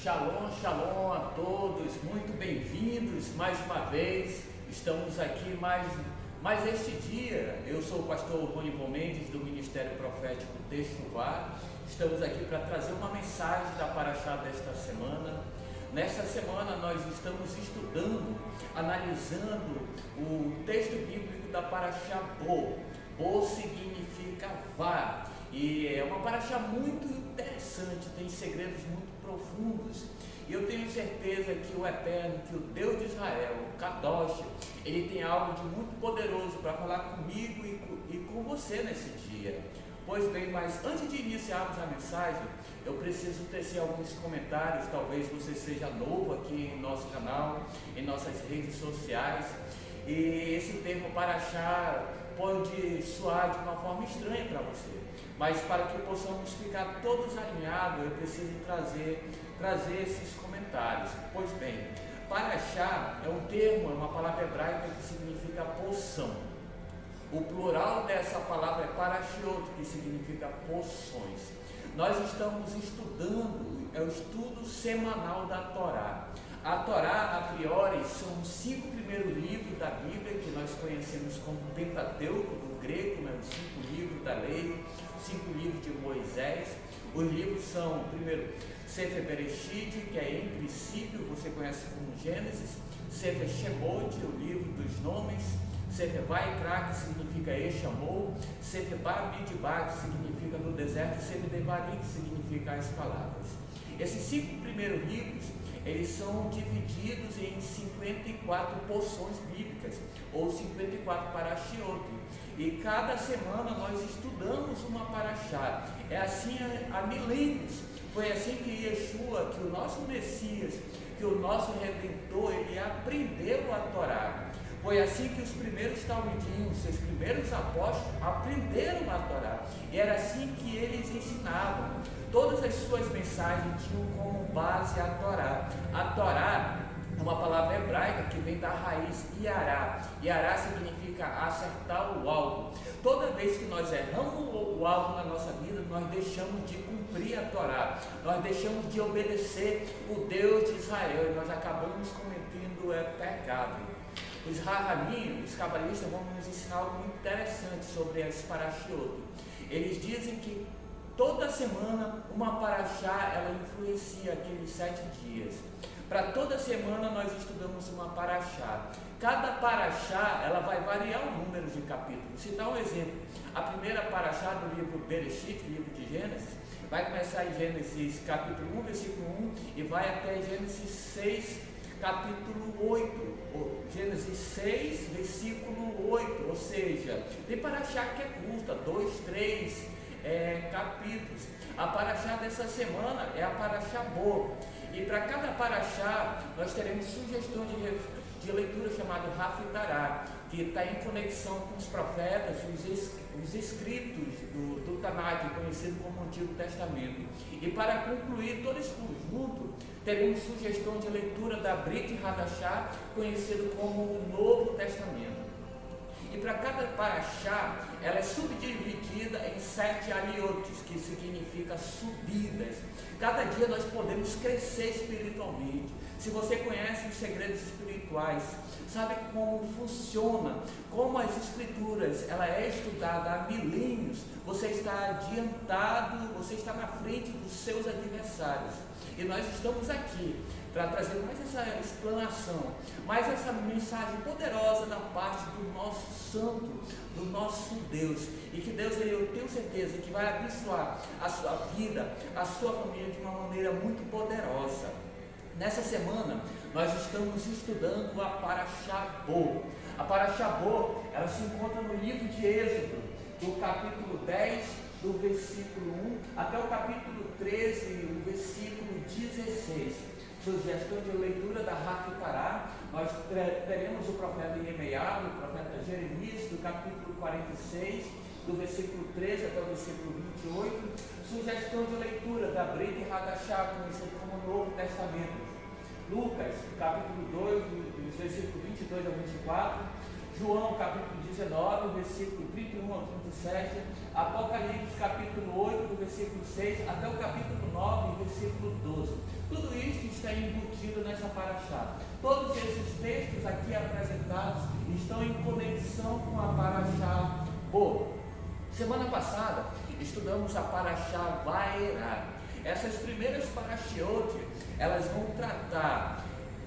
Shalom, shalom a todos, muito bem-vindos mais uma vez. Estamos aqui mais este dia. Eu sou o pastor Ronival Mendes do Ministério Profético Techuvá. Estamos aqui para trazer uma mensagem da Paraxá desta semana. Nesta semana nós estamos estudando, analisando o texto bíblico da Paraxá Bo. Bo significa vá. E é uma paraxá muito interessante, tem segredos muito profundos. E eu tenho certeza que o Eterno, que o Deus de Israel, o Kadosh, ele tem algo de muito poderoso para falar comigo e com você nesse dia. Pois bem, mas antes de iniciarmos a mensagem, eu preciso tecer alguns comentários. Talvez você seja novo aqui em nosso canal, em nossas redes sociais. E esse termo paraxá pode soar de uma forma estranha para você, mas para que possamos ficar todos alinhados, eu preciso trazer esses comentários. Pois bem, paraxá é um termo, é uma palavra hebraica que significa poção. O plural dessa palavra é parashiot, que significa poções. Nós estamos estudando, é o estudo semanal da Torá. A Torá, a priori, são os 5 primeiros livros da Bíblia, que nós conhecemos como Pentateuco, do grego, né? Os 5 livros da lei, 5 livros de Moisés. Os livros são, primeiro, Sefer Bereshit, que é em princípio, você conhece como Gênesis. Sefer Shemot, o livro dos nomes. Sefer Vaikra, que significa Echamou. Sefer Bamidbar, que significa no deserto. Sefer Devarim, que significa as palavras. Esses 5 primeiros livros, eles são divididos em 54 porções bíblicas, ou 54 parashiot. E cada semana nós estudamos uma paraxá. É assim há milênios. Foi assim que Yeshua, que o nosso Messias, que o nosso Redentor, ele aprendeu a Torá. Foi assim que os primeiros talmidim, seus primeiros apóstolos, aprenderam a Torá. E era assim que eles ensinavam. Todas as suas mensagens tinham como base a Torá. A Torá é uma palavra hebraica que vem da raiz Iará. Iará significa acertar o alvo. Toda vez que nós erramos o alvo na nossa vida, nós deixamos de cumprir a Torá. Nós deixamos de obedecer o Deus de Israel e nós acabamos cometendo pecado. Os Rahamim, os cabalistas, vão nos ensinar algo muito interessante sobre as parashiot. Eles dizem que toda semana uma paraxá, ela influencia aqueles 7 dias. Para toda semana nós estudamos uma paraxá. Cada paraxá, ela vai variar o número de capítulos. Se dá um exemplo, a primeira paraxá do livro Bereshit, livro de Gênesis, vai começar em Gênesis capítulo 1, versículo 1 e vai até Gênesis 6, capítulo 8, Gênesis 6, versículo 8, ou seja, tem paraxá que é curta, 2, 3 capítulos. A paraxá dessa semana é a paraxá Bo, e para cada paraxá nós teremos sugestão de leitura chamada Haftarah, que está em conexão com os profetas, os escritos do Tanakh, conhecido como Antigo Testamento. E para concluir todo esse conjunto, teremos sugestão de leitura da Brit Hadashah, conhecido como o Novo Testamento. E para cada paraxá, ela é subdividida em 7 aliotes, que significa subidas. Cada dia nós podemos crescer espiritualmente. Se você conhece os segredos espirituais, sabe como funciona, como as escrituras, ela é estudada há milênios, você está adiantado, você está na frente dos seus adversários. E nós estamos aqui para trazer mais essa explanação, mais essa mensagem poderosa da parte do nosso Santo, do nosso Deus. E que Deus, eu tenho certeza que vai abençoar a sua vida, a sua família de uma maneira muito poderosa. Nessa semana, nós estamos estudando a Paraxá Bo. A Paraxá Bo, ela se encontra no livro de Êxodo, do capítulo 10, do versículo 1, até o capítulo 13, o versículo 16. Sugestão de leitura da Haftarah, nós teremos o profeta Irmeiá, o profeta Jeremias, do capítulo 46, do versículo 13 até o versículo 28. Sugestão de leitura da Brit Hadashah, conhecido como Novo Testamento. Lucas, capítulo 2, do versículo 22 ao 24. João capítulo 19, versículo 31 ao 37, Apocalipse capítulo 8, do versículo 6 até o capítulo 9, versículo 12. Tudo isso está embutido nessa paraxá. Todos esses textos aqui apresentados estão em conexão com a paraxá Bo. Semana passada estudamos a paraxá Vaerá. Essas primeiras parashiot, elas vão tratar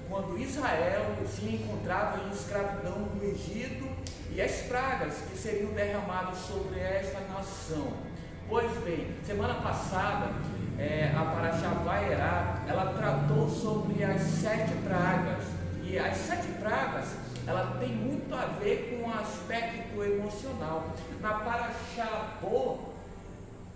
quando Israel se encontrava em escravidão no Egito e as pragas que seriam derramadas sobre esta nação. Pois bem, semana passada, a paraxá Vaerá, ela tratou sobre as 7 pragas. E as 7 pragas, ela tem muito a ver com o aspecto emocional. Na paraxá Bo,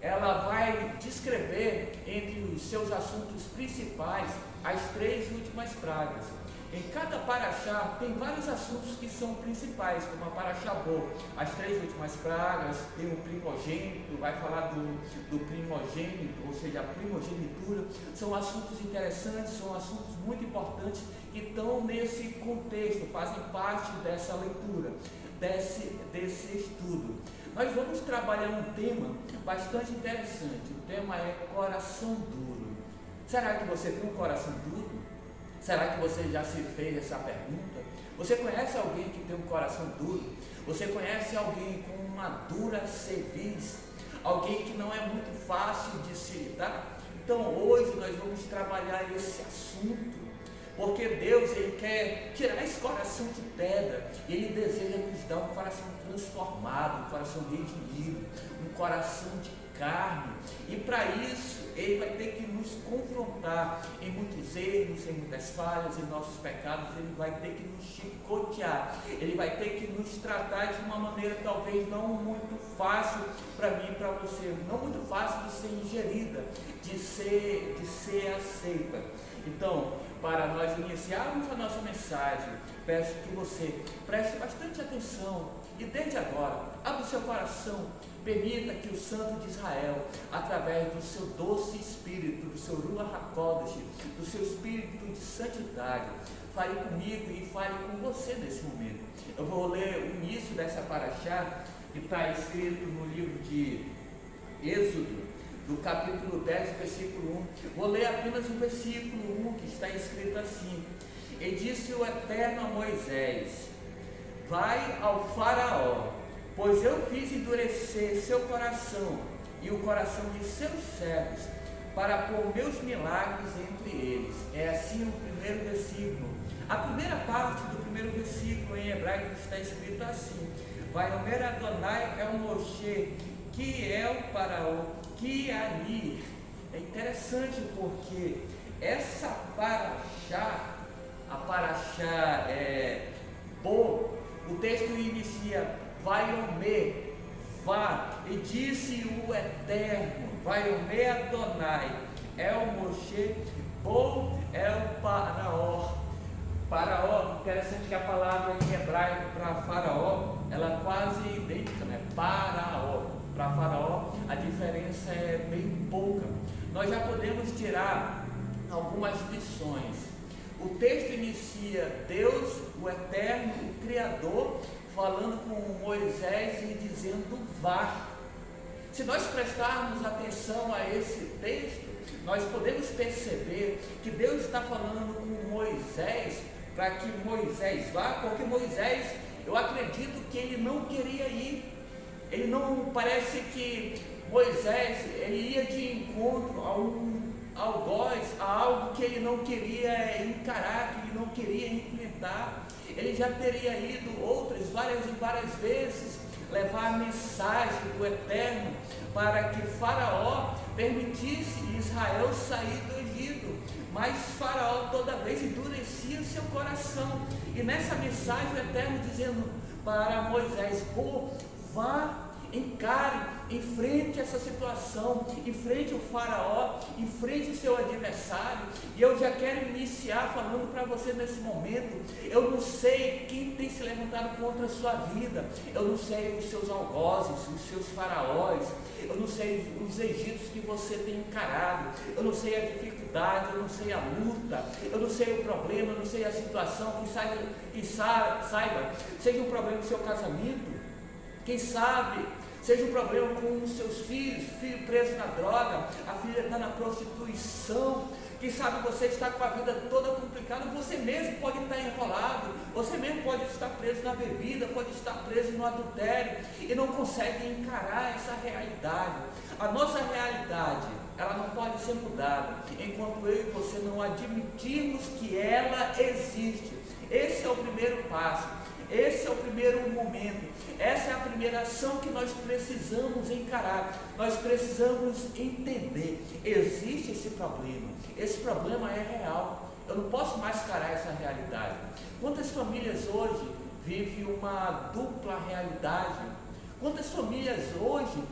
ela vai descrever entre os seus assuntos principais as 3 últimas pragas. Em cada paraxá tem vários assuntos que são principais, como a paraxá Bo, as 3 últimas pragas, tem o primogênito, vai falar do primogênito, ou seja, a primogenitura. São assuntos interessantes, são assuntos muito importantes que estão nesse contexto, fazem parte dessa leitura, desse estudo. Nós vamos trabalhar um tema bastante interessante. O tema é coração duro. Será que você tem um coração duro? Será que você já se fez essa pergunta? Você conhece alguém que tem um coração duro? Você conhece alguém com uma dura cerviz? Alguém que não é muito fácil de se lidar? Então hoje nós vamos trabalhar esse assunto, porque Deus, Ele quer tirar esse coração de pedra, e Ele deseja nos dar um coração transformado, um coração redimido, um coração de carne, e para isso Ele vai ter que nos confrontar em muitos erros, em muitas falhas, em nossos pecados. Ele vai ter que nos chicotear, Ele vai ter que nos tratar de uma maneira talvez não muito fácil para mim e para você, não muito fácil de ser ingerida, de ser aceita. Então, para nós iniciarmos a nossa mensagem, peço que você preste bastante atenção e desde agora, abra o seu coração, permita que o Santo de Israel, através do seu doce Espírito, do seu Ruach HaKodesh, do seu Espírito de santidade, fale comigo e fale com você nesse momento. Eu vou ler o início dessa paraxá, que está escrito no livro de Êxodo, do capítulo 10, versículo 1. Vou ler apenas o versículo 1, que está escrito assim: E disse o Eterno a Moisés: Vai ao Faraó, pois eu fiz endurecer seu coração e o coração de seus servos, para pôr meus milagres entre eles. É assim o primeiro versículo. A primeira parte do primeiro versículo em hebraico está escrito assim: Vai Omer Adonai El Moshe, que é o Faraó, que ali. É interessante porque essa paraxá, a paraxá Bo, o texto inicia vai Omer, vá, e disse o Eterno, vai Omer Adonai, El Moshe, Bo El Faraó. Faraó, interessante que a palavra em hebraico para Faraó, ela é quase idêntica, né? Paraó. Para Faraó, a diferença é bem pouca. Nós já podemos tirar algumas lições. O texto inicia Deus, o Eterno, o Criador, falando com Moisés e dizendo vá. Se nós prestarmos atenção a esse texto, nós podemos perceber que Deus está falando com Moisés para que Moisés vá, porque Moisés, eu acredito que ele não queria ir. Ele não, parece que Moisés, ele ia de encontro a algo que ele não queria encarar, que ele não queria enfrentar. Ele já teria ido várias e várias vezes, levar a mensagem do Eterno para que Faraó permitisse Israel sair do Egito. Mas Faraó toda vez endurecia seu coração. E nessa mensagem o Eterno dizendo para Moisés: vá, encare, enfrente essa situação, enfrente o faraó, enfrente o seu adversário. E eu já quero iniciar falando para você nesse momento, eu não sei quem tem se levantado contra a sua vida, eu não sei os seus algozes, os seus faraós, eu não sei os egípcios que você tem encarado, eu não sei a dificuldade, eu não sei a luta, eu não sei o problema, eu não sei a situação, quem saiba, seja um problema no seu casamento, quem sabe seja um problema com os seus filhos, filho preso na droga, a filha está na prostituição, quem sabe você está com a vida toda complicada, você mesmo pode estar enrolado, você mesmo pode estar preso na bebida, pode estar preso no adultério e não consegue encarar essa realidade. A nossa realidade, ela não pode ser mudada enquanto eu e você não admitirmos que ela existe. Esse é o primeiro passo, esse é o primeiro momento, essa é a primeira ação que nós precisamos encarar. Nós precisamos entender, existe esse problema é real, eu não posso mascarar essa realidade. Quantas famílias hoje vivem uma dupla realidade? Quantas famílias hoje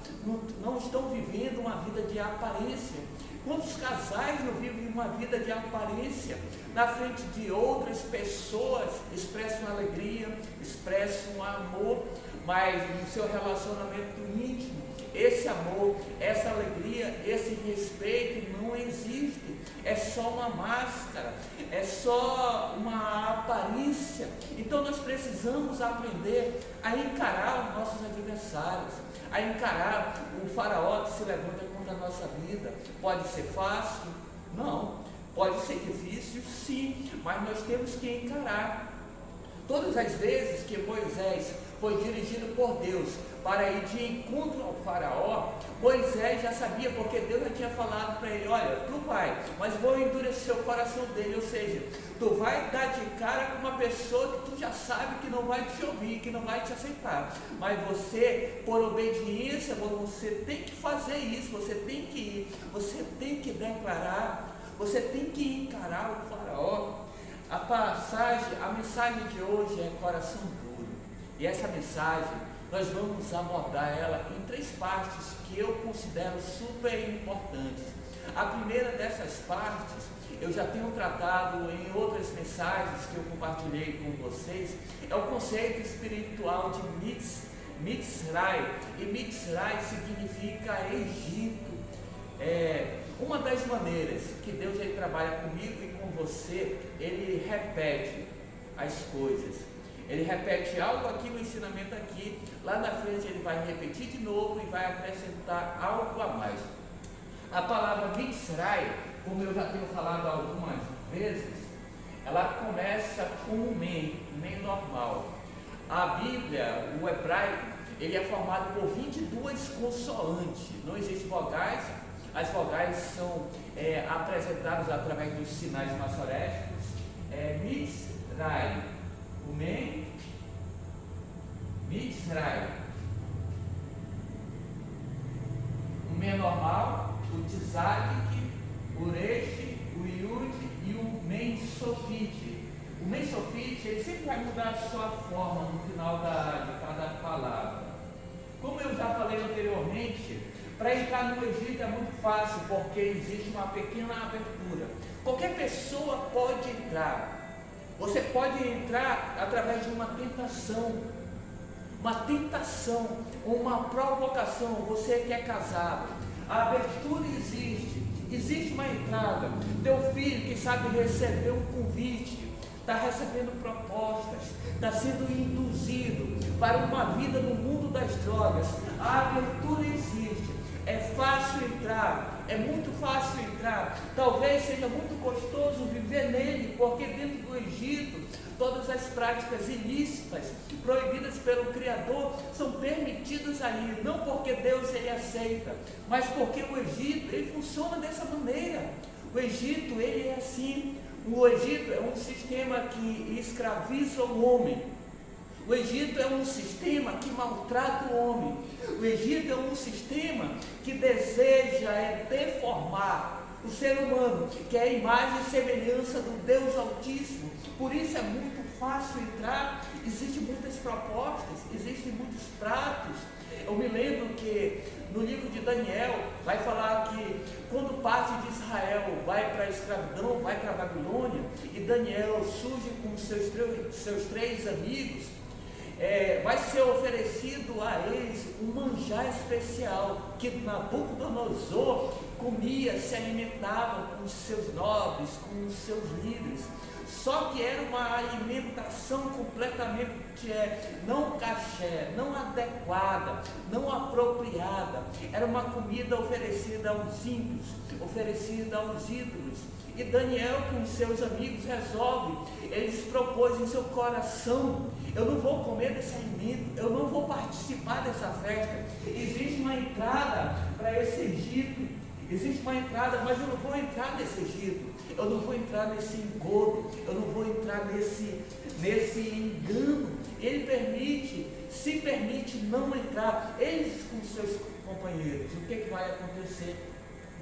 não estão vivendo uma vida de aparência? Quantos casais não vivem uma vida de aparência? Na frente de outras pessoas expressam alegria, expressam amor, mas no seu relacionamento íntimo, esse amor, essa alegria, esse respeito não existe. É só uma máscara, é só uma aparência. Então nós precisamos aprender a encarar os nossos adversários, a encarar o faraó que se levanta contra a nossa vida. Pode ser fácil? Não. Pode ser difícil? Sim, mas nós temos que encarar. Todas as vezes que Moisés foi dirigido por Deus para ir de encontro ao faraó, Moisés já sabia, porque Deus já tinha falado para ele: olha, tu vai, mas vou endurecer o coração dele, ou seja, tu vai dar de cara com uma pessoa que tu já sabe que não vai te ouvir, que não vai te aceitar, mas você, por obediência, você tem que fazer isso, você tem que ir, você tem que declarar, você tem que encarar o faraó. A mensagem de hoje é coração duro, e essa mensagem nós vamos abordar ela em 3 partes que eu considero super importantes. A primeira dessas partes eu já tenho tratado em outras mensagens que eu compartilhei com vocês, é o conceito espiritual de Mitzray, e Mitzray significa Egito. Uma das maneiras que Deus ele trabalha comigo e com você, ele repete as coisas. Ele repete algo aqui no ensinamento aqui, lá na frente ele vai repetir de novo e vai acrescentar algo a mais. A palavra Mitzray, como eu já tenho falado algumas vezes, ela começa com um men normal. A Bíblia, o hebraico, ele é formado por 22 consoantes, não existem vogais. As vogais são apresentadas através dos sinais maçoréticos. Mitzray, o men, Mitzray, o men normal, o tzadik, o resh, o yud e o men sofite. O men sofite, ele sempre vai mudar a sua forma no final de cada palavra. Como eu já falei anteriormente, para entrar no Egito é muito fácil, porque existe uma pequena abertura. Qualquer pessoa pode entrar. Você pode entrar através de uma tentação, uma provocação. Você que é casado, a abertura existe uma entrada. Teu filho que sabe receber um convite, está recebendo propostas, está sendo induzido para uma vida no mundo das drogas. A abertura existe. É fácil entrar, é muito fácil entrar. Talvez seja muito gostoso viver nele, porque dentro do Egito todas as práticas ilícitas proibidas pelo Criador são permitidas ali, não porque Deus ele aceita, mas porque o Egito ele funciona dessa maneira. O Egito ele é assim. O Egito é um sistema que escraviza o homem. O Egito é um sistema que maltrata o homem. O Egito é um sistema que deseja deformar o ser humano, que é a imagem e semelhança do Deus Altíssimo. Por isso é muito fácil entrar, existem muitas propostas, existem muitos pratos. Eu me lembro que no livro de Daniel vai falar que quando parte de Israel vai para a escravidão, vai para a Babilônia, e Daniel surge com seus três amigos, vai ser oferecido a eles um manjar especial que Nabucodonosor comia, se alimentava com os seus nobres, com os seus líderes. Só que era uma alimentação completamente não caché, não adequada, não apropriada. Era uma comida oferecida aos ímpios, oferecida aos ídolos. E Daniel, com seus amigos, eles propôs em seu coração: eu não vou comer desse alimento, eu não vou participar dessa festa. Existe uma entrada para esse Egito. Existe uma entrada, mas eu não vou entrar nesse Egito, eu não vou entrar nesse engodo, eu não vou entrar nesse engano. Ele se permite não entrar, eles com seus companheiros. O que vai acontecer?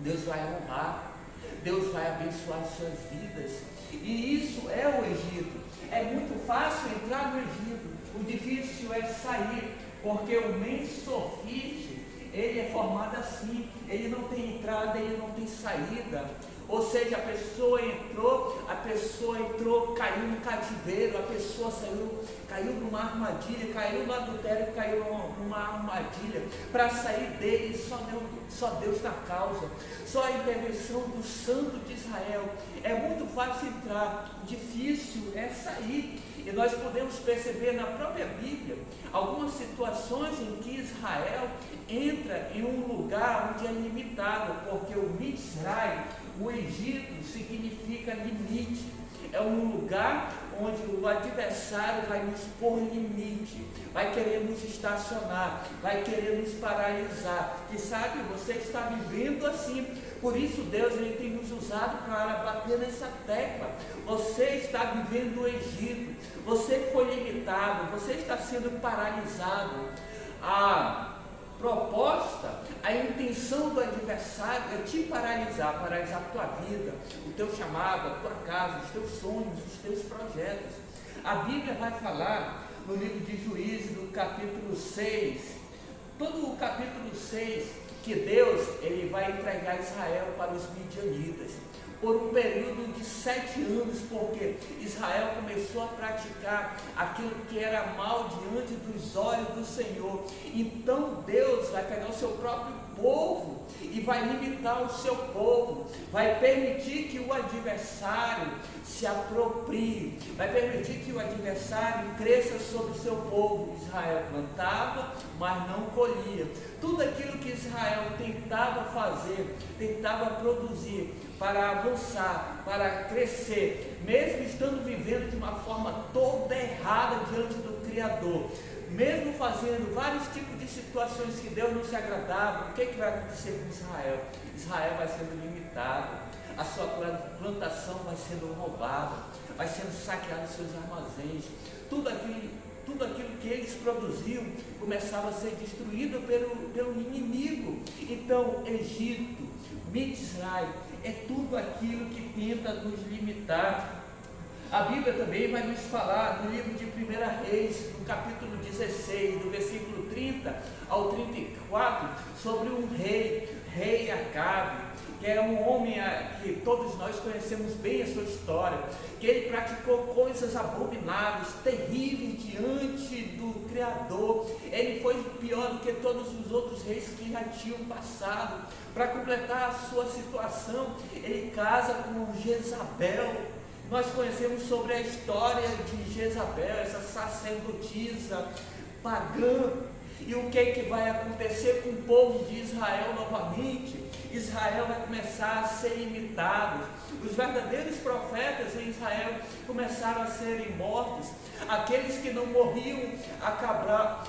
Deus vai honrar, Deus vai abençoar suas vidas, e isso é o Egito. É muito fácil entrar no Egito, o difícil é sair, porque o mensofite, ele é formado assim, ele não tem entrada, ele não tem saída. Ou seja, a pessoa entrou, caiu no cativeiro, a pessoa caiu numa armadilha, caiu no adultério, caiu numa armadilha. Para sair dele, só Deus na causa, só a intervenção do Santo de Israel. É muito fácil entrar, difícil é sair. E nós podemos perceber na própria Bíblia algumas situações em que Israel entra em um lugar onde é limitado, porque o Mitzray, o Egito, significa limite. É um lugar onde o adversário vai nos pôr limite, vai querer nos estacionar, vai querer nos paralisar. E sabe, você está vivendo assim. Por isso Deus tem nos usado para bater nessa tecla. Você está vivendo o Egito, você foi limitado, você está sendo paralisado. A proposta, a intenção do adversário é te paralisar a tua vida, o teu chamado, a tua casa, os teus sonhos, os teus projetos. A Bíblia vai falar no livro de Juízes, no capítulo 6, todo o capítulo 6, que Deus ele vai entregar Israel para os midianitas por um período de 7 anos, porque Israel começou a praticar aquilo que era mal diante dos olhos do Senhor. Então Deus vai pegar o seu próprio povo e vai limitar o seu povo, vai permitir que o adversário se aproprie, vai permitir que o adversário cresça sobre o seu povo. Israel plantava, mas não colhia. Tudo aquilo que Israel tentava fazer, tentava produzir para avançar, para crescer, mesmo estando vivendo de uma forma toda errada diante do Criador, mesmo fazendo vários tipos de situações que Deus não se agradava, o que vai acontecer com Israel? Israel vai sendo limitado, a sua plantação vai sendo roubada, vai sendo saqueado os seus armazéns, tudo aquilo que eles produziam começava a ser destruído pelo inimigo. Então, Egito, Mitzray, é tudo aquilo que tenta nos limitar. A Bíblia também vai nos falar no livro de 1 Reis, no capítulo 16, do versículo 30 ao 34, sobre um rei Acabe, que era um homem que todos nós conhecemos bem a sua história, que ele praticou coisas abomináveis, terríveis diante do Criador. Ele foi pior do que todos os outros reis que já tinham passado. Para completar a sua situação, ele casa com Jezabel. Nós conhecemos sobre a história de Jezabel, essa sacerdotisa pagã. E o que vai acontecer com o povo de Israel novamente? Israel vai começar a ser imitado. Os verdadeiros profetas em Israel começaram a serem mortos. Aqueles que não morriam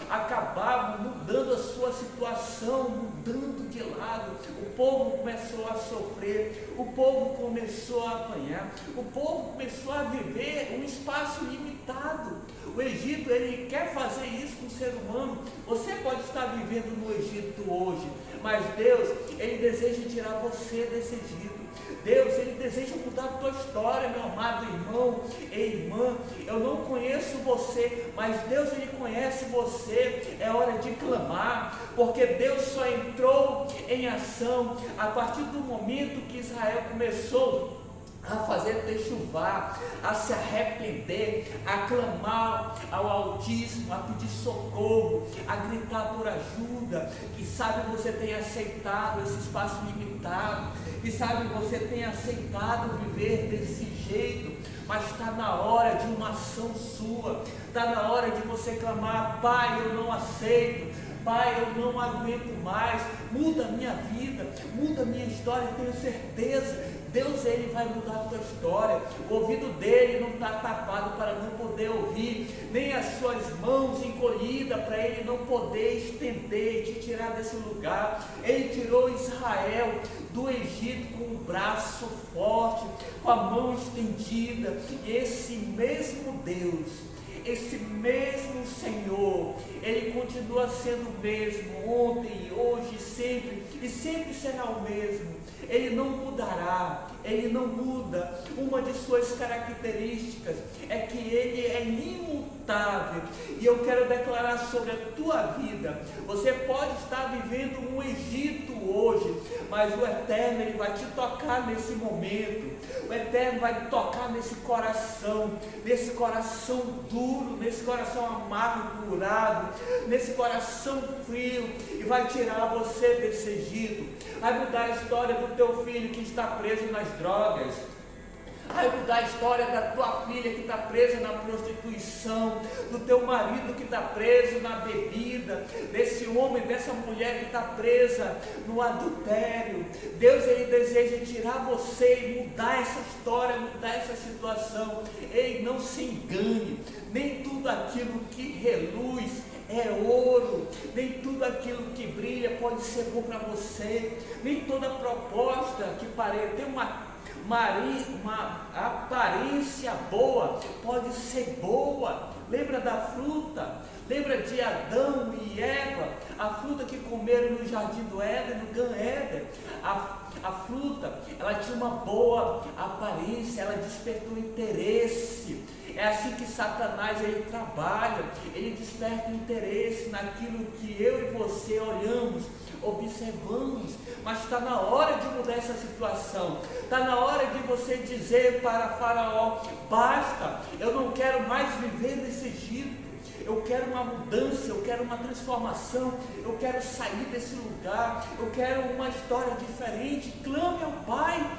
acabavam mudando a sua situação, mudando de lado. O povo começou a sofrer, o povo começou a apanhar, o povo começou a viver um espaço limitado. O Egito, ele quer fazer isso com o ser humano. Você pode estar vivendo no Egito hoje, mas Deus, Ele deseja tirar você desse Egito. Deus, Ele deseja mudar a tua história, meu amado irmão e irmã. Eu não conheço você, mas Deus, Ele conhece você. É hora de clamar, porque Deus só entrou em ação a partir do momento que Israel começou a fazer chuvar, a se arrepender, a clamar ao Altíssimo, a pedir socorro, a gritar por ajuda. Que sabe você tem aceitado esse espaço limitado, que sabe você tem aceitado viver desse jeito, mas está na hora de uma ação sua, está na hora de você clamar: Pai, eu não aceito, Pai, eu não aguento mais, muda a minha vida, muda a minha história. Eu tenho certeza, Deus, Ele vai mudar a tua história. O ouvido dele não está tapado para não poder ouvir, nem as suas mãos encolhidas para Ele não poder estender e te tirar desse lugar. Ele tirou Israel do Egito com um braço forte, com a mão estendida, e esse mesmo Deus, esse mesmo Senhor, Ele continua sendo o mesmo, ontem, hoje, sempre, e sempre será o mesmo. Ele não mudará, Ele não muda. Uma de suas características é que Ele é imutável, e eu quero declarar sobre a tua vida: você pode estar vivendo um Egito hoje, mas o Eterno, Ele vai te tocar nesse momento. O Eterno vai tocar nesse coração duro, nesse coração amargurado, nesse coração frio, e vai tirar você desse Egito. Vai mudar a história do teu filho que está preso nas drogas. Vai mudar a história da tua filha que está presa na prostituição, do teu marido que está preso na bebida, desse homem, dessa mulher que está presa no adultério. Deus, Ele deseja tirar você e mudar essa história, mudar essa situação. Ei, não se engane, nem tudo aquilo que reluz é ouro, nem tudo aquilo que brilha pode ser bom para você, nem toda proposta que parece ter uma aparência boa pode ser boa. Lembra da fruta? Lembra de Adão e Eva? A fruta que comeram no jardim do Éden, no Gan Éden. A fruta, ela tinha uma boa aparência, ela despertou interesse. É assim que Satanás, ele trabalha, ele desperta interesse naquilo que eu e você olhamos, observamos. Mas está na hora de mudar essa situação. Está na hora de você dizer para Faraó: basta, eu não quero mais viver nesse Egito. Eu quero uma mudança, eu quero uma transformação, eu quero sair desse lugar, eu quero uma história diferente. Clame ao Pai,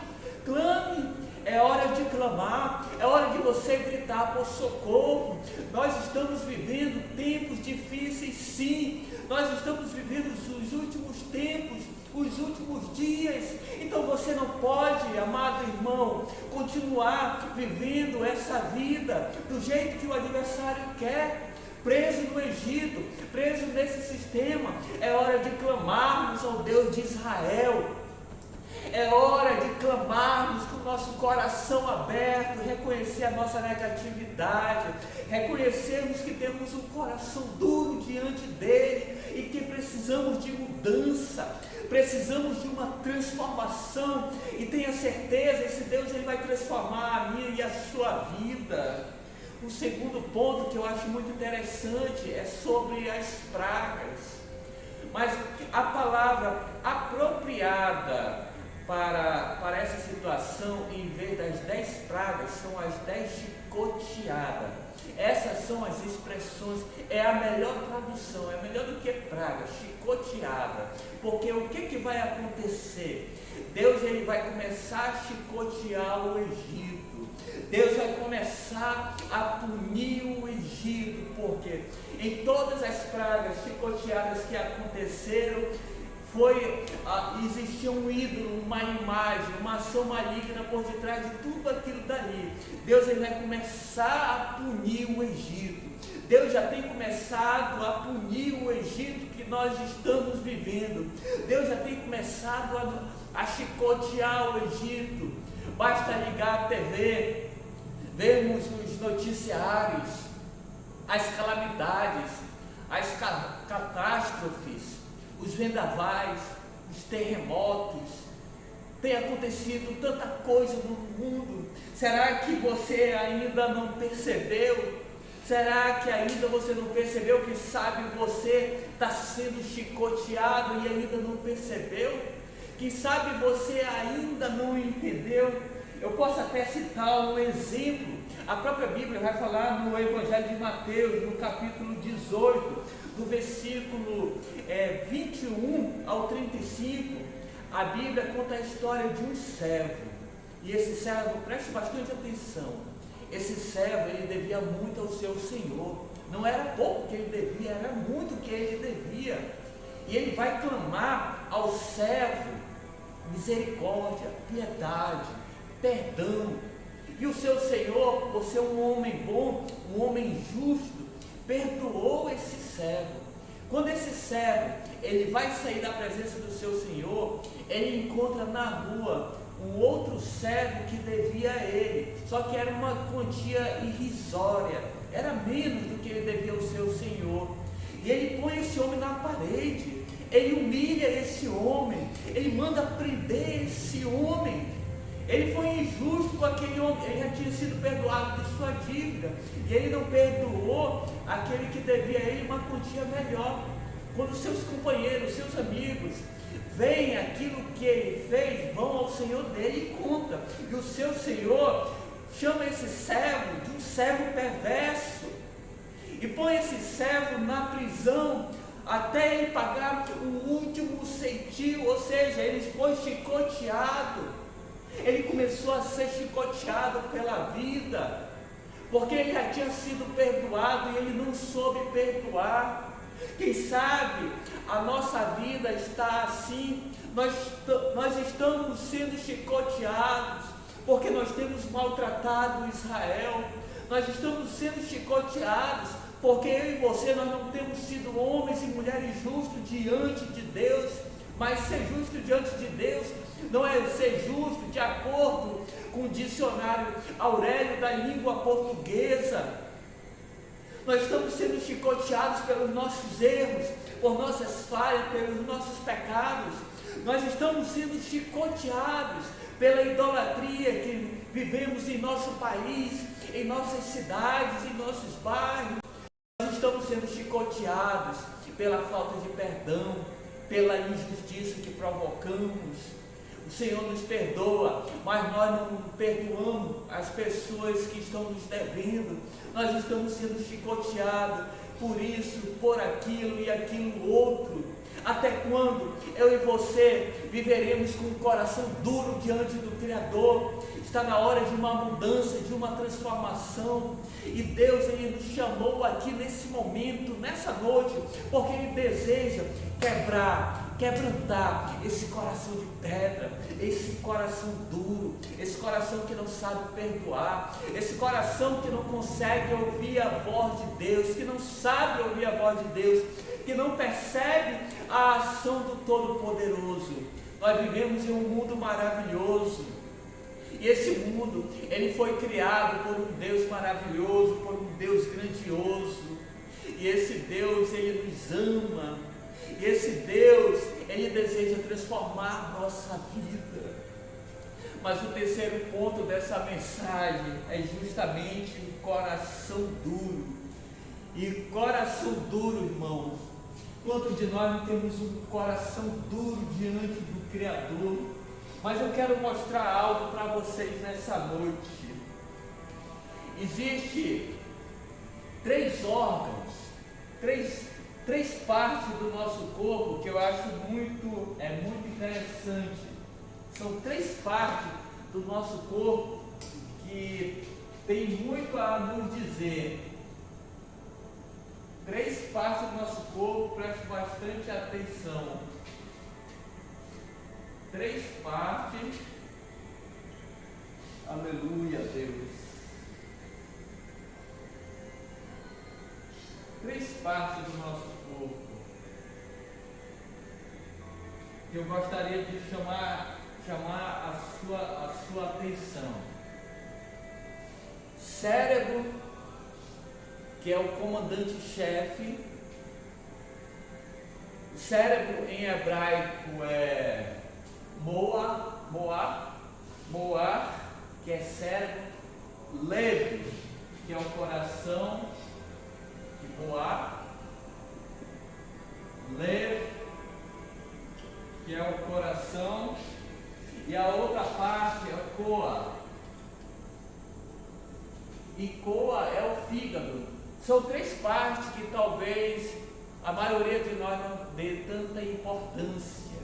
clame. É hora de clamar, é hora de você gritar por socorro. Nós estamos vivendo tempos difíceis, sim. Nós estamos vivendo os últimos tempos, os últimos dias. Então você não pode, amado irmão, continuar vivendo essa vida do jeito que o adversário quer, preso no Egito, preso nesse sistema. É hora de clamarmos ao Deus de Israel. É hora de clamarmos com o nosso coração aberto, reconhecer a nossa negatividade, reconhecermos que temos um coração duro diante dele e que precisamos de mudança, precisamos de uma transformação. E tenha certeza, esse Deus, ele vai transformar a minha e a sua vida. O segundo ponto que eu acho muito interessante é sobre as pragas. Mas a palavra apropriada para essa situação, em vez das 10 pragas, são as 10 chicoteadas. Essas são as expressões, é a melhor tradução, é melhor do que praga, chicoteada. Porque o que vai acontecer? Deus, ele vai começar a chicotear o Egito. Deus vai começar a punir o Egito, porque em todas as pragas chicoteadas que aconteceram, existia um ídolo, uma imagem, uma ação maligna por detrás de tudo aquilo dali. Deus, ele vai começar a punir o Egito. Deus já tem começado a punir o Egito que nós estamos vivendo. Deus já tem começado a chicotear o Egito. Basta ligar a TV, vermos os noticiários, as calamidades, as catástrofes, os vendavais, os terremotos, tem acontecido tanta coisa no mundo. Será que você ainda não percebeu? Será que ainda você não percebeu que sabe você está sendo chicoteado e ainda não percebeu? Que sabe você ainda não entendeu? Eu posso até citar um exemplo. A própria Bíblia vai falar no Evangelho de Mateus, no capítulo 18, do versículo 21 ao 35. A Bíblia conta a história de um servo. E esse servo, preste bastante atenção, esse servo, ele devia muito ao seu senhor. Não era pouco que ele devia, era muito que ele devia. E ele vai clamar ao servo misericórdia, piedade, perdão. E o seu senhor, por ser um homem bom, um homem justo, perdoou esse servo. Quando esse servo, ele vai sair da presença do seu senhor, ele encontra na rua um outro servo que devia a ele, só que era uma quantia irrisória, era menos do que ele devia ao seu senhor. E ele põe esse homem na parede, ele humilha esse homem, ele manda prender esse homem. Ele foi injusto com aquele homem, ele já tinha sido perdoado de sua dívida, e ele não perdoou aquele que devia a ele uma quantia melhor. Quando seus companheiros, seus amigos, veem aquilo que ele fez, vão ao senhor dele e contam. E o seu senhor chama esse servo de um servo perverso, e põe esse servo na prisão, até ele pagar o último centavo, ou seja, ele foi chicoteado. Ele começou a ser chicoteado pela vida, porque ele já tinha sido perdoado e ele não soube perdoar. Quem sabe a nossa vida está assim, nós estamos sendo chicoteados, porque nós temos maltratado Israel, nós estamos sendo chicoteados, porque eu e você, nós não temos sido homens e mulheres justos diante de Deus. Mas ser justo diante de Deus não é ser justo de acordo com o dicionário Aurélio da língua portuguesa. Nós estamos sendo chicoteados pelos nossos erros, por nossas falhas, pelos nossos pecados. Nós estamos sendo chicoteados pela idolatria que vivemos em nosso país, em nossas cidades, em nossos bairros. Nós estamos sendo chicoteados pela falta de perdão, pela injustiça que provocamos. O Senhor nos perdoa, mas nós não perdoamos as pessoas que estão nos devendo. Nós estamos sendo chicoteados por isso, por aquilo e aquilo outro. Até quando eu e você viveremos com o coração duro diante do Criador? Está na hora de uma mudança, de uma transformação. E Deus, Ele nos chamou aqui nesse momento, nessa noite, porque Ele deseja quebrantar esse coração de pedra, esse coração duro, esse coração que não sabe perdoar, esse coração que não consegue ouvir a voz de Deus, que não sabe ouvir a voz de Deus, que não percebe a ação do Todo-Poderoso. Nós vivemos em um mundo maravilhoso, e esse mundo, ele foi criado por um Deus maravilhoso, por um Deus grandioso, e esse Deus, ele nos ama, e esse Deus, ele deseja transformar a nossa vida. Mas o terceiro ponto dessa mensagem é justamente o coração duro. E coração duro, irmãos, quantos de nós não temos um coração duro diante do Criador? Mas eu quero mostrar algo para vocês nessa noite. Existem três órgãos, três partes do nosso corpo que eu acho muito interessante. São três partes do nosso corpo que tem muito a nos dizer. Três partes do nosso corpo, preste bastante atenção. Três partes, aleluia, Deus. Três partes do nosso corpo que eu gostaria de chamar a sua atenção. Cérebro, que é o comandante-chefe. O cérebro em hebraico é moar, que é cérebro, lev, que é o coração, e moar, lev, que é o coração, e a outra parte é o coa. E coa é o fígado. São três partes que talvez a maioria de nós não dê tanta importância.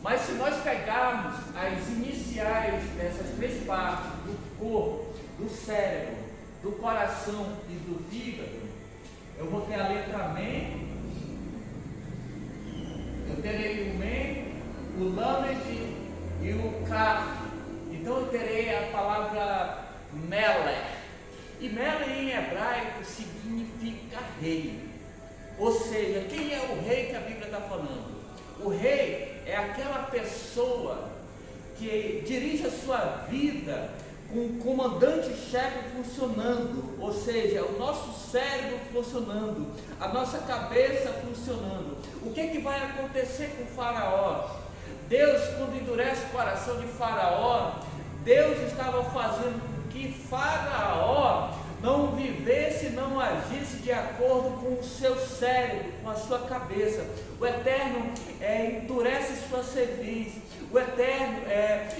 Mas se nós pegarmos as iniciais dessas três partes, do corpo, do cérebro, do coração e do fígado, eu vou ter a letra MEN, eu terei o MEN, o LAMED e o KAF. Então eu terei a palavra Melech. E Melech em hebraico significa rei. Ou seja, quem é o rei que a Bíblia está falando? O rei é aquela pessoa que dirige a sua vida com o comandante-chefe funcionando, ou seja, o nosso cérebro funcionando, a nossa cabeça funcionando. O que vai acontecer com o Faraó? Deus, quando endurece o coração de Faraó, Deus estava fazendo com que Faraó não vivesse, não agisse de acordo com o seu cérebro, com a sua cabeça. O Eterno endurece sua cerviz. O Eterno,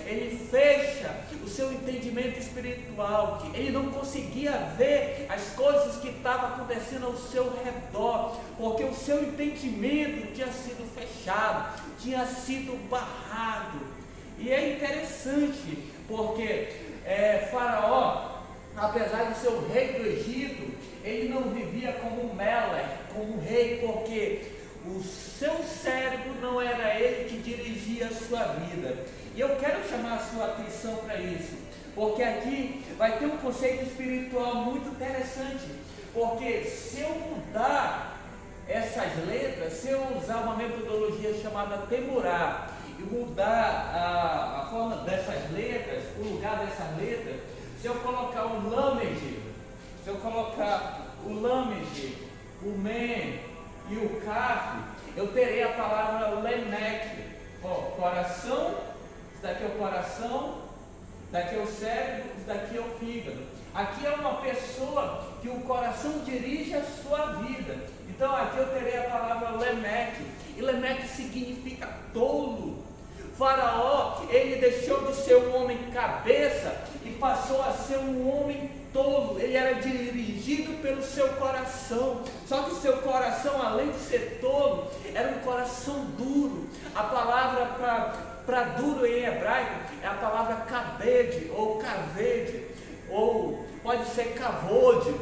ele fecha o seu entendimento espiritual. Ele não conseguia ver as coisas que estavam acontecendo ao seu redor, porque o seu entendimento tinha sido fechado, tinha sido barrado. E é interessante, porque Faraó, apesar de ser o rei do Egito, ele não vivia como Melech, como rei, porque o seu cérebro não era ele que dirigia a sua vida. E eu quero chamar a sua atenção para isso, porque aqui vai ter um conceito espiritual muito interessante, porque se eu mudar essas letras, se eu usar uma metodologia chamada Temurá e mudar a forma dessas letras, o lugar dessas letras, se eu colocar o LAMED, o MEN e o KAF, eu terei a palavra LEMEC. Coração, isso daqui é o coração, daqui é o cérebro, isso daqui é o fígado. Aqui é uma pessoa que o coração dirige a sua vida. Então aqui eu terei a palavra LEMEC, e LEMEC significa tolo. Faraó, ele deixou de ser um homem cabeça e passou a ser um homem tolo. Ele era dirigido pelo seu coração, só que seu coração, além de ser tolo, era um coração duro. A palavra para duro em hebraico é a palavra kabed ou kaved, ou pode ser kavod.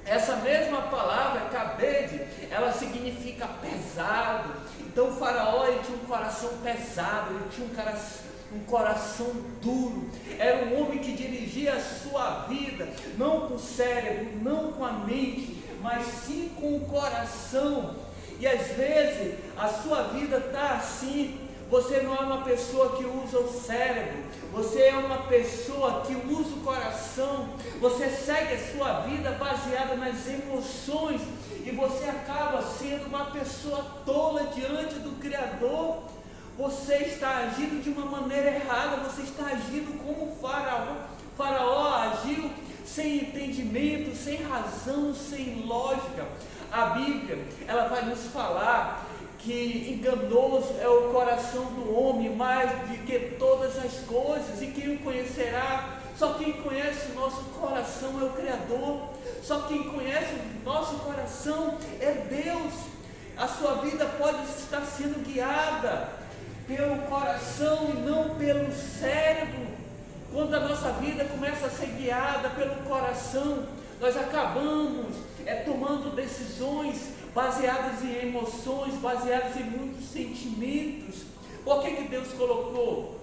Essa mesma palavra, kabed, ela significa pesado. Então o Faraó, ele tinha um coração pesado, ele tinha um coração duro. Era um homem que dirigia a sua vida, não com o cérebro, não com a mente, mas sim com o coração. E às vezes a sua vida está assim. Você não é uma pessoa que usa o cérebro, você é uma pessoa que usa o coração, você segue a sua vida baseada nas emoções, e você acaba sendo uma pessoa tola diante do Criador. Você está agindo de uma maneira errada, você está agindo como Faraó. Faraó agiu sem entendimento, sem razão, sem lógica. A Bíblia, ela vai nos falar que enganoso é o coração do homem mais do que todas as coisas, e quem o conhecerá? Só quem conhece o nosso coração é o Criador. Só quem conhece o nosso coração é Deus. A sua vida pode estar sendo guiada pelo coração e não pelo cérebro. Quando a nossa vida começa a ser guiada pelo coração, nós acabamos tomando decisões baseadas em emoções, baseadas em muitos sentimentos. Por que Deus colocou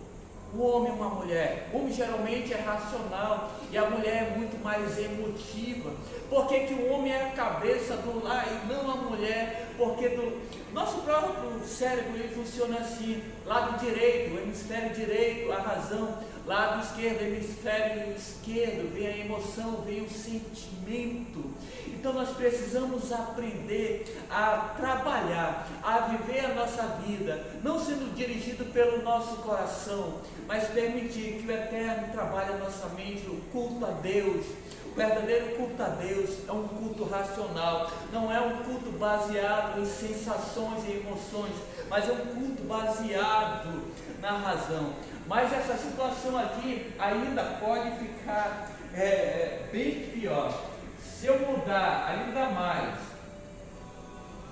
o homem e uma mulher? O homem geralmente é racional e a mulher é muito mais emotiva. Por que o homem é a cabeça do lar e não a mulher? Porque do nosso próprio cérebro ele funciona assim: lado direito, o hemisfério direito, a razão, lado esquerdo, hemisfério esquerdo, vem a emoção, vem o sentimento. Então nós precisamos aprender a trabalhar, a viver a nossa vida, não sendo dirigido pelo nosso coração, mas permitir que o Eterno trabalhe a nossa mente, o culto a Deus. O verdadeiro culto a Deus é um culto racional, não é um culto baseado em sensações e emoções, mas é um culto baseado na razão. Mas essa situação aqui ainda pode ficar bem pior. Se eu mudar ainda mais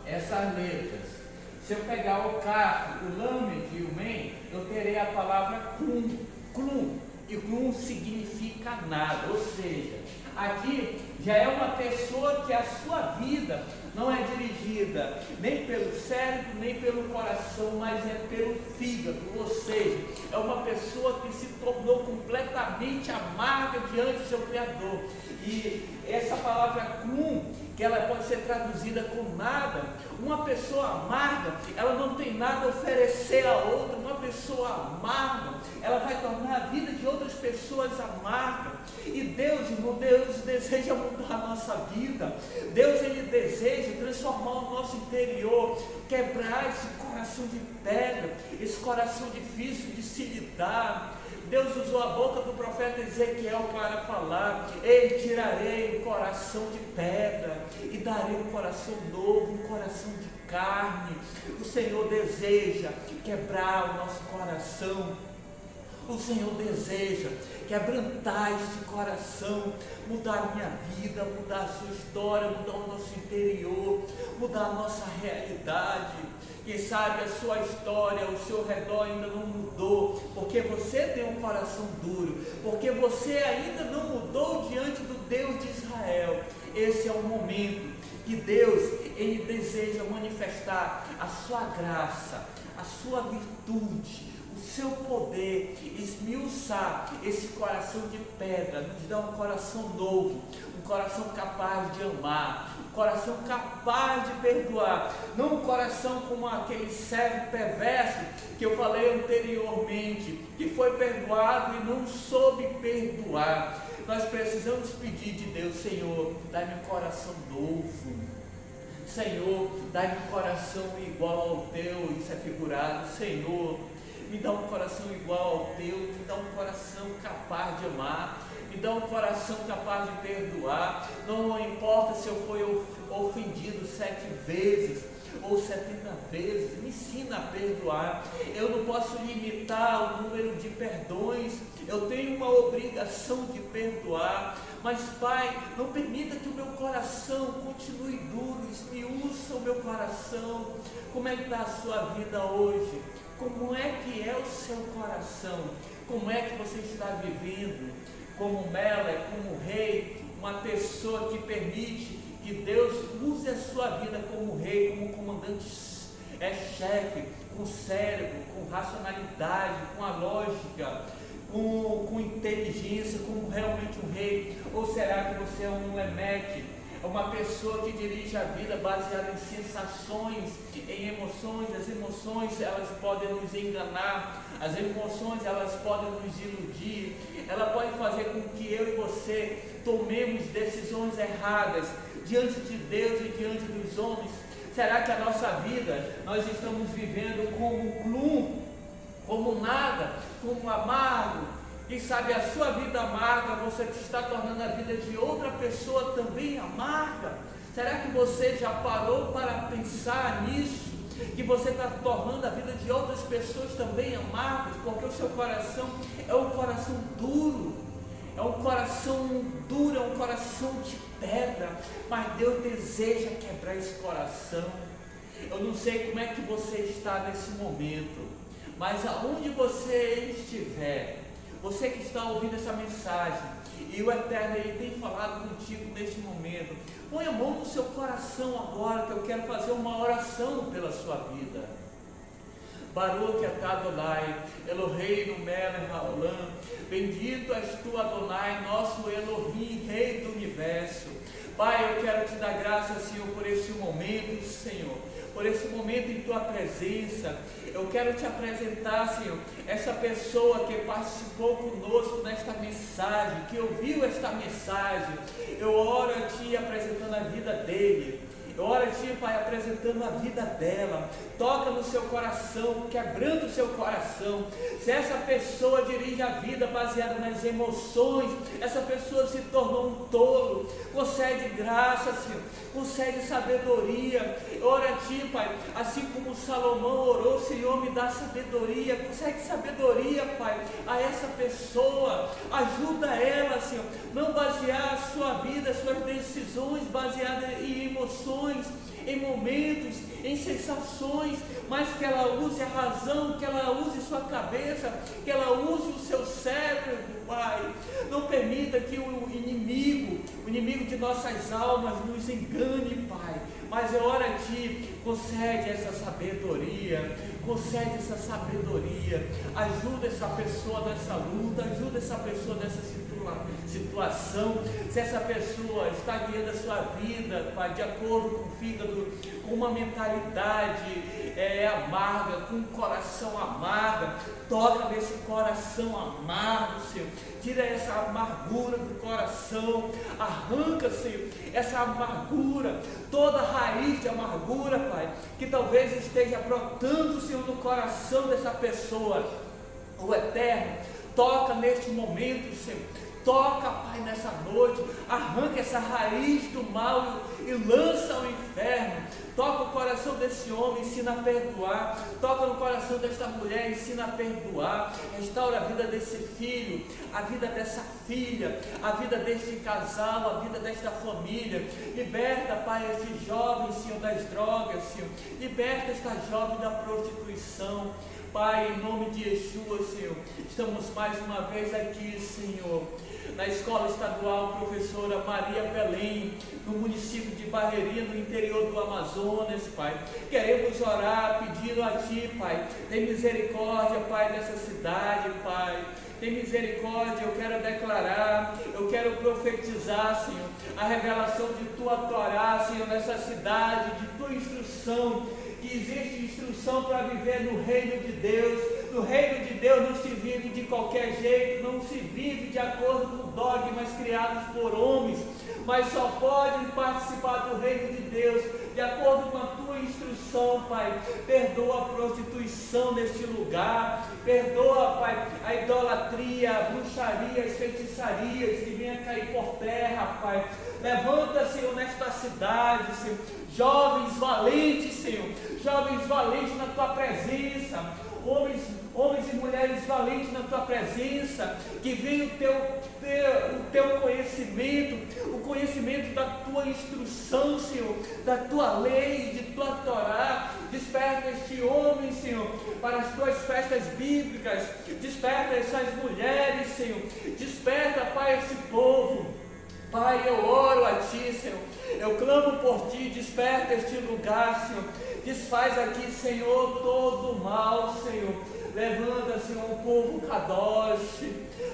essas letras, se eu pegar o Kaf, o Lamed e o Men, eu terei a palavra Klum, e Klum significa nada, ou seja, aqui já é uma pessoa que a sua vida não é dirigida nem pelo cérebro, nem pelo coração, mas é pelo fígado, ou seja, é uma pessoa que se tornou completamente amarga diante do seu Criador. E essa palavra Klum, que ela pode ser traduzida com nada, uma pessoa amarga, ela não tem nada a oferecer a outra. Uma pessoa amarga, ela vai tornar a vida de outras pessoas amarga. E Deus, irmão, Deus deseja mudar a nossa vida. Deus, Ele deseja transformar o nosso interior, quebrar esse coração de pedra, esse coração difícil de se lidar. Deus usou a boca do profeta Ezequiel para falar: ei, tirarei o coração de pedra e darei um coração novo, um coração de carne. O Senhor deseja quebrar o nosso coração. O Senhor deseja quebrantar este coração, mudar a minha vida, mudar a sua história, mudar o nosso interior, mudar a nossa realidade. Quem sabe a sua história, o seu redor ainda não mudou, porque você tem um coração duro, porque você ainda não mudou diante do Deus de Israel. Esse é o momento que Deus, Ele deseja manifestar a sua graça, a sua virtude, o seu poder, esmiuçar esse coração de pedra, nos dar um coração novo, um coração capaz de amar, um coração capaz de perdoar, não um coração como aquele servo perverso que eu falei anteriormente, que foi perdoado e não soube perdoar. Nós precisamos pedir de Deus: Senhor, dá-me um coração novo. Senhor, dá-me um coração igual ao teu. Isso é figurado. Senhor, me dá um coração igual ao teu, me dá um coração capaz de amar, me dá um coração capaz de perdoar. Não importa se eu fui ofendido 7 vezes ou 70 vezes, me ensina a perdoar. Eu não posso limitar o número de perdões, eu tenho uma obrigação de perdoar. Mas, Pai, não permita que o meu coração continue duro, esmiuça o meu coração. Como é que está a sua vida hoje? Como é que é o seu coração? Como é que você está vivendo? Como Mela, como rei, uma pessoa que permite que Deus use a sua vida como rei, como comandante, chefe, com cérebro, com racionalidade, com a lógica, com inteligência, como realmente um rei? Ou será que você é um Lemeque? É uma pessoa que dirige a vida baseada em sensações, em emoções. As emoções, elas podem nos enganar, as emoções, elas podem nos iludir, ela pode fazer com que eu e você tomemos decisões erradas diante de Deus e diante dos homens. Será que a nossa vida, nós estamos vivendo como Klum, como nada, como amargo? Quem sabe a sua vida amarga, você está tornando a vida de outra pessoa também amarga? Será que você já parou para pensar nisso? Que você está tornando a vida de outras pessoas também amargas, porque o seu coração é um coração duro, é um coração de pedra. Mas Deus deseja quebrar esse coração. Eu não sei como é que você está nesse momento, mas aonde você estiver, você que está ouvindo essa mensagem, e o Eterno, Ele tem falado contigo neste momento, põe a mão no seu coração agora, que eu quero fazer uma oração pela sua vida. Baruch atah Adonai, Eloheinu melech haolam, bendito és tu, Adonai, nosso Elohim, Rei do Universo. Pai, eu quero te dar graças, Senhor, por este momento, Senhor, por esse momento em Tua presença. Eu quero Te apresentar, Senhor, essa pessoa que participou conosco nesta mensagem, que ouviu esta mensagem. Eu oro a Ti apresentando a vida dele. Eu oro a Ti, Pai, apresentando a vida dela. Toca no seu coração, quebrando o seu coração. Se essa pessoa dirige a vida baseada nas emoções, essa pessoa se tornou um tolo. Concede graça, Senhor. Concede sabedoria. Eu oro a Ti, Pai, assim como Salomão orou, Senhor, me dá sabedoria. Concede sabedoria, Pai, a essa pessoa. Ajuda ela, Senhor. Não basear a sua vida, suas decisões baseadas em emoções, em momentos, em sensações, mas que ela use a razão, que ela use sua cabeça, que ela use o seu cérebro, Pai. Não permita que o inimigo de nossas almas nos engane, Pai. Mas eu oro a Ti, concede essa sabedoria, ajuda essa pessoa nessa luta, ajuda essa pessoa nessa situação. Se essa pessoa está guiando a sua vida, Pai, de acordo com o fígado, com uma mentalidade amarga, com um coração amargo, toca nesse coração amargo, Senhor. Tira essa amargura do coração, arranca, Senhor, essa amargura, toda raiz de amargura, Pai, que talvez esteja brotando, Senhor, no coração dessa pessoa. O Eterno, toca neste momento, Senhor. Toca, Pai, nessa noite, arranca essa raiz do mal e lança ao inferno. Toca o coração desse homem, ensina a perdoar. Toca no coração desta mulher, ensina a perdoar. Restaura a vida desse filho, a vida dessa filha, a vida deste casal, a vida desta família. Liberta, Pai, este jovem, Senhor, das drogas, Senhor. Liberta esta jovem da prostituição. Pai, em nome de Yeshua, Senhor, estamos mais uma vez aqui, Senhor, na Escola Estadual Professora Maria Belém, no município de Barreirinha, no interior do Amazonas, Pai. Queremos orar pedindo a Ti, Pai, tem misericórdia, Pai, dessa cidade, Pai. Tem misericórdia, eu quero declarar, eu quero profetizar, Senhor, a revelação de Tua Torá, Senhor, nessa cidade, de Tua instrução, que existe instrução para viver no reino de Deus. No reino de Deus não se vive de qualquer jeito, não se vive de acordo com dogmas criados por homens, mas só podem participar do reino de Deus de acordo com a Tua instrução, Pai. Perdoa a prostituição neste lugar, perdoa, Pai, a idolatria, a bruxaria, as feitiçarias que venham cair por terra, Pai. Levanta, Senhor, nesta cidade, Senhor, jovens valentes, Senhor, jovens valentes na Tua presença, homens e mulheres valentes na Tua presença, que venha o Teu conhecimento, o conhecimento da Tua instrução, Senhor, da Tua lei, de Tua Torá. Desperta este homem, Senhor, para as Tuas festas bíblicas. Desperta essas mulheres, Senhor. Desperta, Pai, este povo. Pai, eu oro a Ti, Senhor, eu clamo por Ti, desperta este lugar, Senhor, desfaz aqui, Senhor, todo o mal, Senhor. Levanta, Senhor, um povo Kadosh.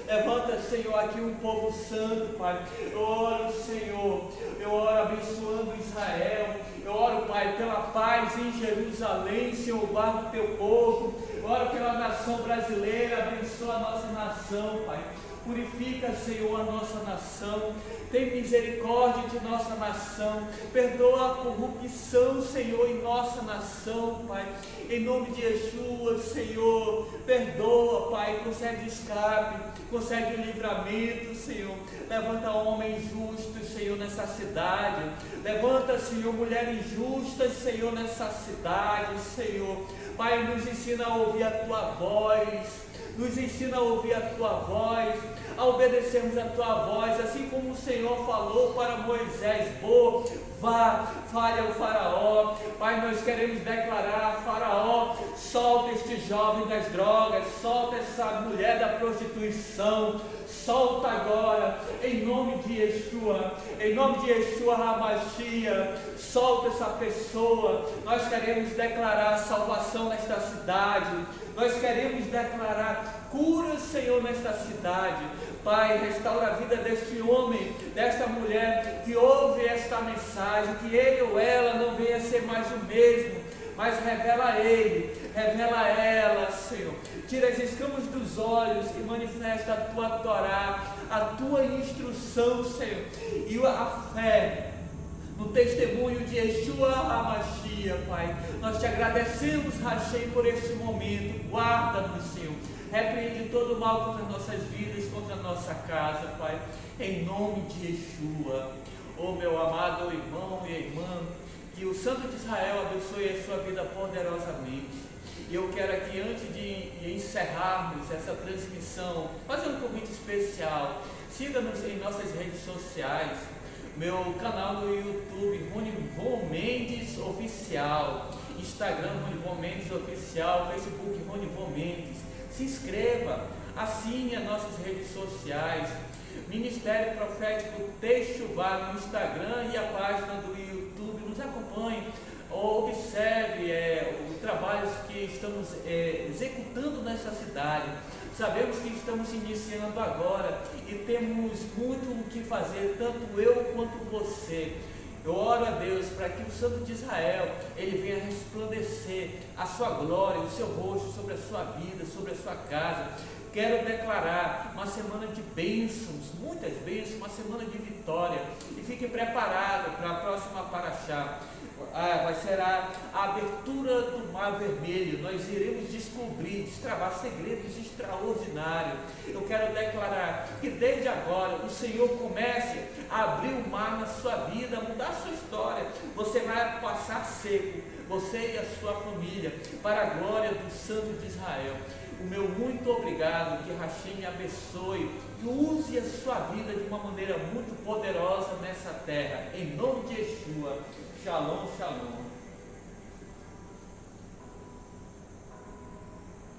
Levanta, Senhor, aqui um povo santo, Pai. Eu oro, Senhor, eu oro abençoando Israel. Eu oro, Pai, pela paz em Jerusalém, Senhor, guarda o Teu povo. Eu oro pela nação brasileira, abençoa a nossa nação, Pai. Purifica, Senhor, a nossa nação. Tem misericórdia de nossa nação. Perdoa a corrupção, Senhor, em nossa nação, Pai. Em nome de Yeshua, Senhor, perdoa, Pai. Concede escape, concede o livramento, Senhor. Levanta homens justos, Senhor, nessa cidade. Levanta, Senhor, mulheres justas, Senhor, nessa cidade, Senhor. Pai, nos ensina a ouvir a Tua voz. Nos ensina a ouvir a Tua voz, a obedecermos a Tua voz, assim como o Senhor falou para Moisés: vá, fale ao faraó. Pai, nós queremos declarar: Faraó, solta este jovem das drogas, solta essa mulher da prostituição, solta agora, em nome de Yeshua, em nome de Yeshua Hamashia, solta essa pessoa. Nós queremos declarar salvação nesta cidade, nós queremos declarar cura, Senhor, nesta cidade. Pai, restaura a vida deste homem, desta mulher que ouve esta mensagem, que ele ou ela não venha ser mais o mesmo. mas revela a ele, revela a ela, Senhor. Tira as escamas dos olhos e manifesta a tua Torá, a tua instrução, Senhor, e a fé no testemunho de Yeshua HaMashiach, Pai. Nós te agradecemos, Rachei, por este momento. Guarda-nos, Senhor. Repreende todo o mal contra as nossas vidas, contra a nossa casa, Pai. Em nome de Yeshua. Oh, meu amado irmão e irmã, que o Santo de Israel abençoe a sua vida poderosamente. E eu quero aqui, antes de encerrarmos essa transmissão, fazer um convite especial. Siga-nos em nossas redes sociais. Meu canal no YouTube, Ronivon Mendes Oficial, Instagram, Ronivon Mendes Oficial, Facebook, Ronivon Mendes. Se inscreva, assine as nossas redes sociais, Ministério Profético Techuvá no Instagram e a página do YouTube. Nos acompanhe, observe os trabalhos que estamos executando nessa cidade. Sabemos que estamos iniciando agora e temos muito o que fazer, tanto eu quanto você. Eu oro a Deus para que o Santo de Israel, ele venha resplandecer a sua glória, o seu rosto sobre a sua vida, sobre a sua casa. Quero declarar uma semana de bênçãos, muitas bênçãos, uma semana de vitória. E fique preparado para a próxima paraxá. Vai ser a abertura do Mar Vermelho. Nós iremos descobrir, destravar segredos extraordinários. Eu quero declarar que desde agora o Senhor comece a abrir o mar na sua vida, a mudar a sua história. Você vai passar seco, você e a sua família, para a glória do Santo de Israel. O meu muito obrigado, que Hashem abençoe e use a sua vida de uma maneira muito poderosa nessa terra. Em nome de Yeshua. Shalom, shalom.